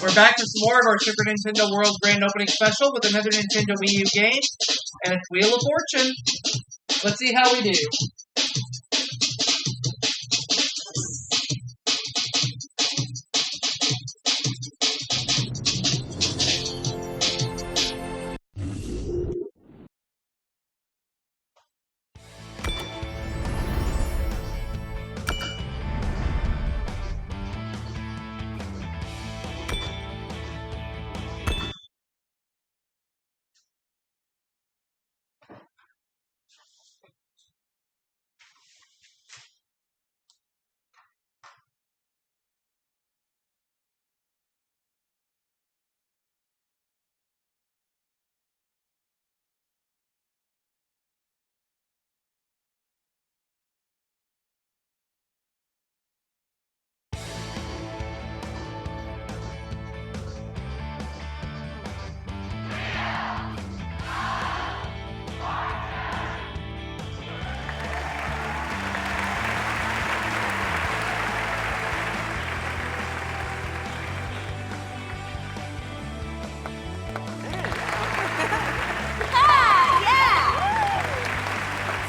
We're back for some more of our Super Nintendo World Grand Opening Special with another Nintendo Wii U game, and it's Wheel of Fortune. Let's see how we do.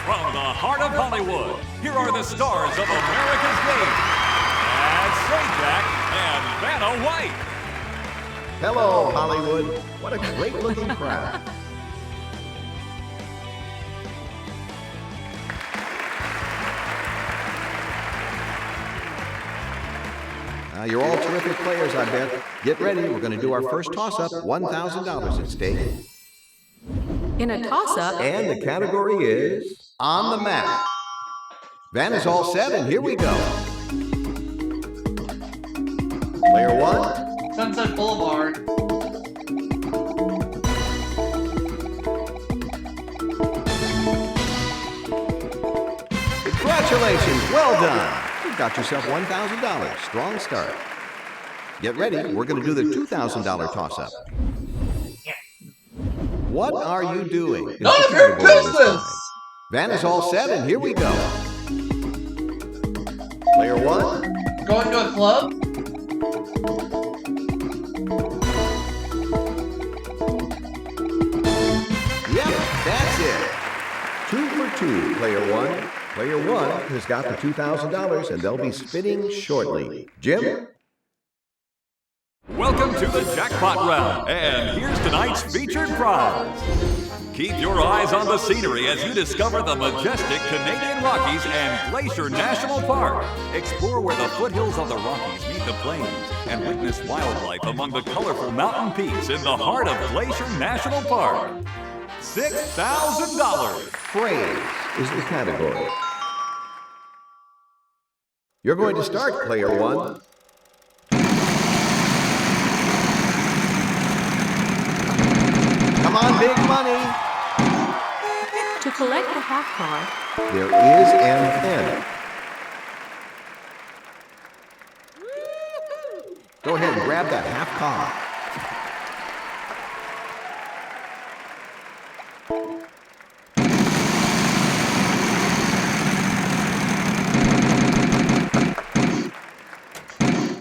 From the heart of Hollywood, here are the stars of America's game. That's Jack and Vanna White. Hello, Hollywood. What a great-looking crowd. You're all terrific players, I bet. Get ready. We're going to do our first toss-up. $1,000 at stake. In a toss-up? And the category is on the map. Vanna's all set, and here we go. Player one. Sunset Boulevard. Congratulations, well done. You got yourself $1,000. Strong start. Get ready, we're going to do the $2,000 toss-up. What are you doing? None of your business! Vanna's all set, and here we go. Player one. Going to a club? Yep, that's it. 2 for 2, player one. Player one has got the $2,000, and they'll be spinning shortly. Jim? Welcome to the jackpot round, and here's tonight's featured prize. Keep your eyes on the scenery as you discover the majestic Canadian Rockies and Glacier National Park. Explore where the foothills of the Rockies meet the plains and witness wildlife among the colorful mountain peaks in the heart of Glacier National Park. $6,000. Phrase is the category. You're going to start, player one. Come on, big money. To collect the half car, There is an N. Go ahead and grab that half car.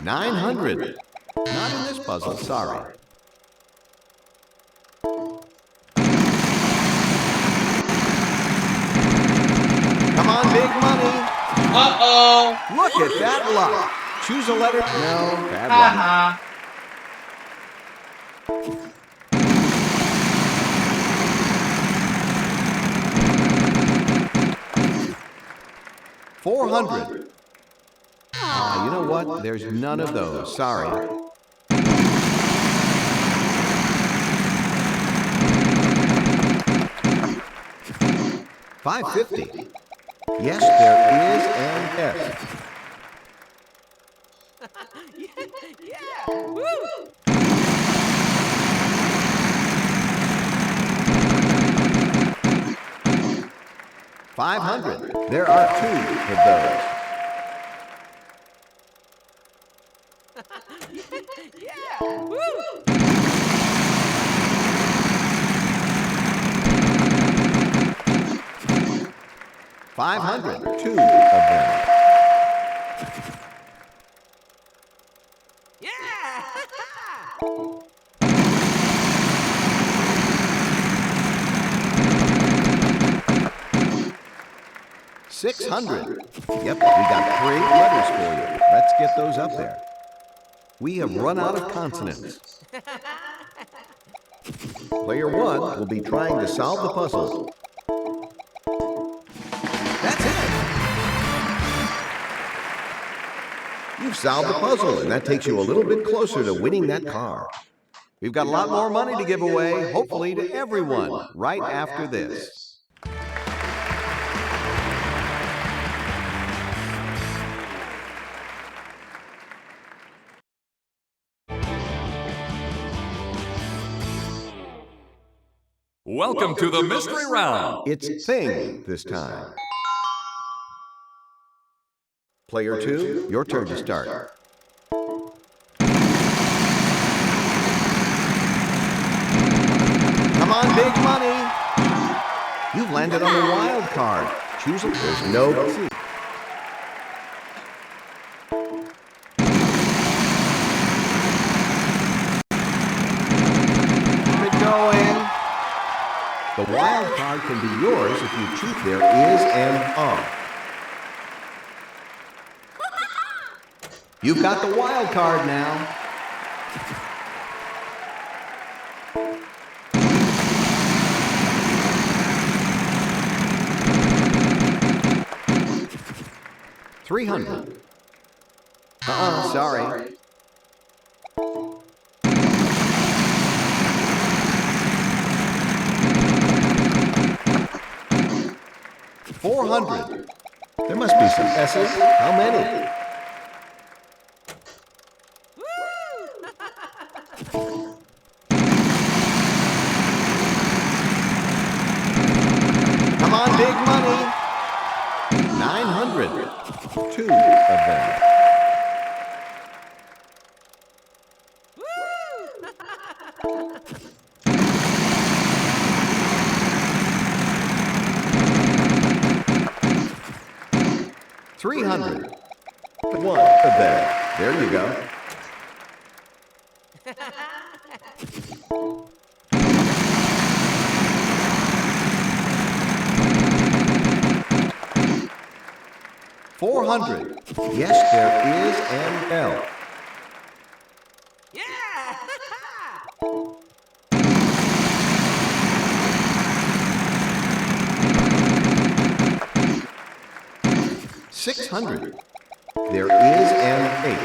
$900. Not in this puzzle, sorry. Come on, big money. Uh-oh. Look at that luck. Choose a letter. No, bad luck. $400. You know what? There's none of those. Sorry. $550. Yes, there is an F. yeah! Woo! $500. There are 2 of those. yeah! Woo! $500. 2 of them. Yeah! 600. Yep, we got 3 letters for you. Let's get those up there. We have run out of consonants. Player 1 will be trying to solve the puzzle. That's it! You've solved the puzzle, and that takes you a little bit closer to winning that car. We've got a lot more money to give away, hopefully to everyone, right after this. Welcome to the mystery round. It's Thing this time. Player 2, your turn to start. Come on, big money! You've landed on the wild card. Choose a... There's no C. Keep it going. The wild card can be yours if you choose. There is an R. You've got the wild card now. $300. Sorry. $400. There must be some S's. How many? Come on, big money. 900. 2 of them. $300. 1 of them. There you go. $400. Yes, there is an L. Yeah! $600. There is an H.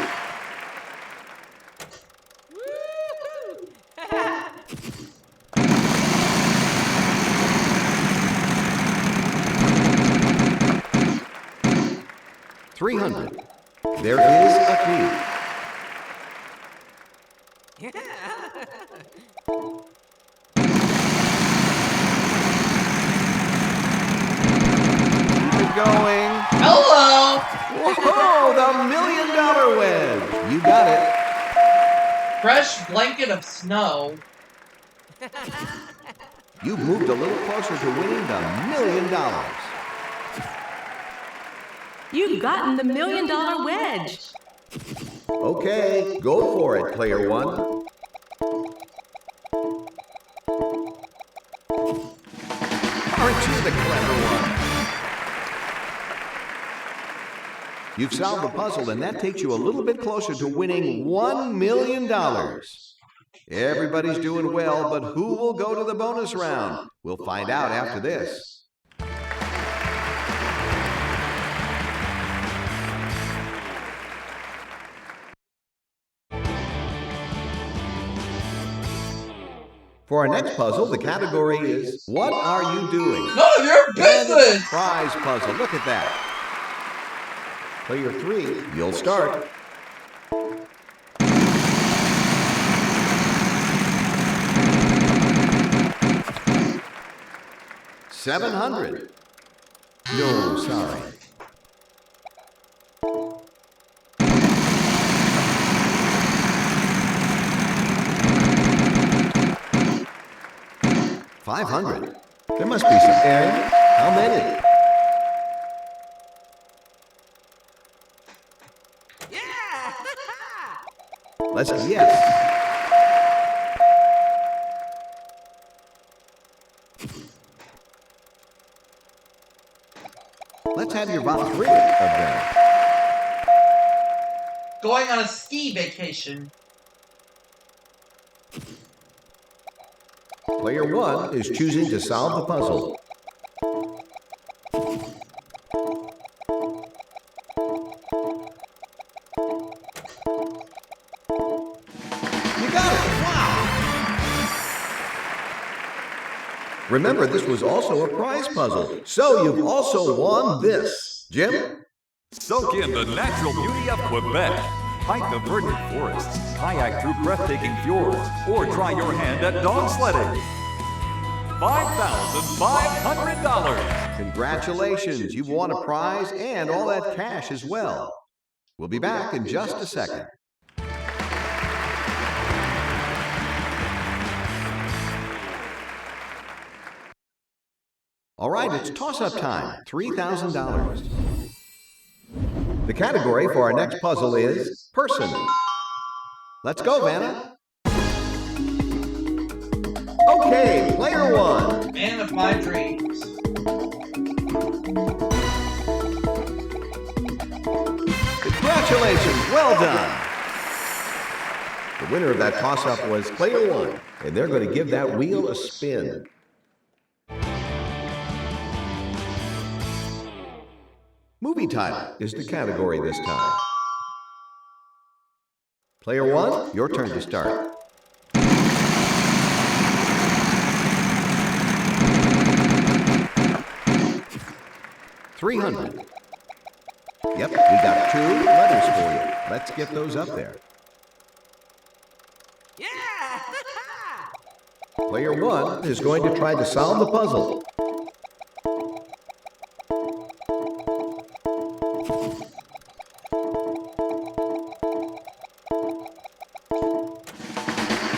$300. There is a P. Keep it going. Hello! Whoa, the $1 million wedge. You got it. Fresh blanket of snow. You moved a little closer to winning the $1 million. You've gotten the $1 million wedge. Okay, go for it, player 1. Aren't you the clever one? You've solved the puzzle, and that takes you a little bit closer to winning $1 million. Everybody's doing well, but who will go to the bonus round? We'll find out after this. For our next puzzle, the category is, what are you doing? None of your business! Prize puzzle, look at that. Player 3, you'll start. $700. No, sorry. $500. There must be some. And how many? Yeah! Let's yes. Let's have your top 3 of them. Going on a ski vacation. Player 1 is choosing to solve the puzzle. You got it! Wow! Remember, this was also a prize puzzle, so you've also won this. Jim? Soak in the natural beauty of Quebec. Hike the verdant forests, kayak through breathtaking fjords, or try your hand at dog sledding. $5,500. Congratulations, you've won a prize and all that cash as well. We'll be back in just a second. All right, it's toss-up time. $3,000. The category for our next puzzle is person. Let's go, Vanna. Okay, player 1. Man of my dreams. Congratulations, well done. The winner of that toss-up was player 1, and they're going to give that wheel a spin. Movie title is the category this time. Player 1, your turn to start. $300. Yep, we got 2 letters for you. Let's get those up there. Yeah! Player 1 is going to try to solve the puzzle.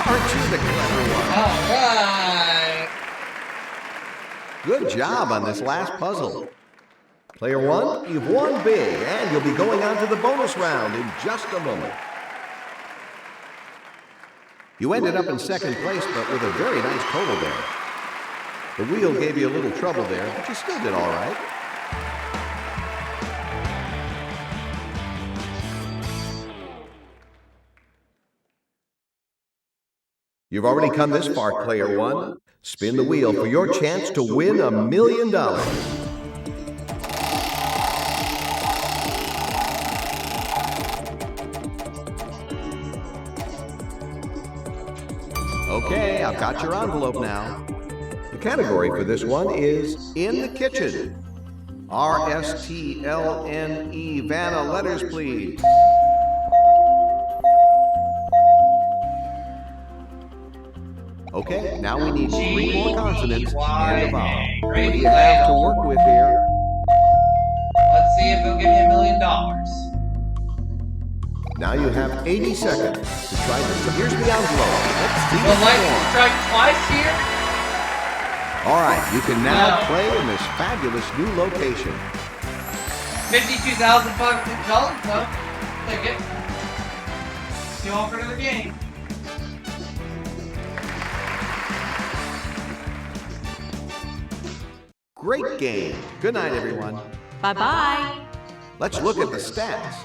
Aren't you the clever one? All right. Good job on this last puzzle. Player 1, you've won big, and you'll be going on to the bonus round in just a moment. You ended up in second place, but with a very nice total there. The wheel gave you a little trouble there, but you still did all right. You've already come this far, player 1. Spin the wheel for your chance to win $1 million. Okay, I've got your envelope now. The category for this one is in the kitchen. R-S-T-L-N-E, Vanna, letters please. Okay, now we need 3 more consonants and a vowel. What do you have to work with here? Let's see if he'll give me $1 million. Now you have 80 seconds to try this. Here's the envelope. Let's see Will what's lightning going on. strike twice here? All right, you can now No. play in this fabulous new location. $52,500. Well, take it. You on for another game? Great game. Good night, everyone. Bye-bye. Let's look at the stats.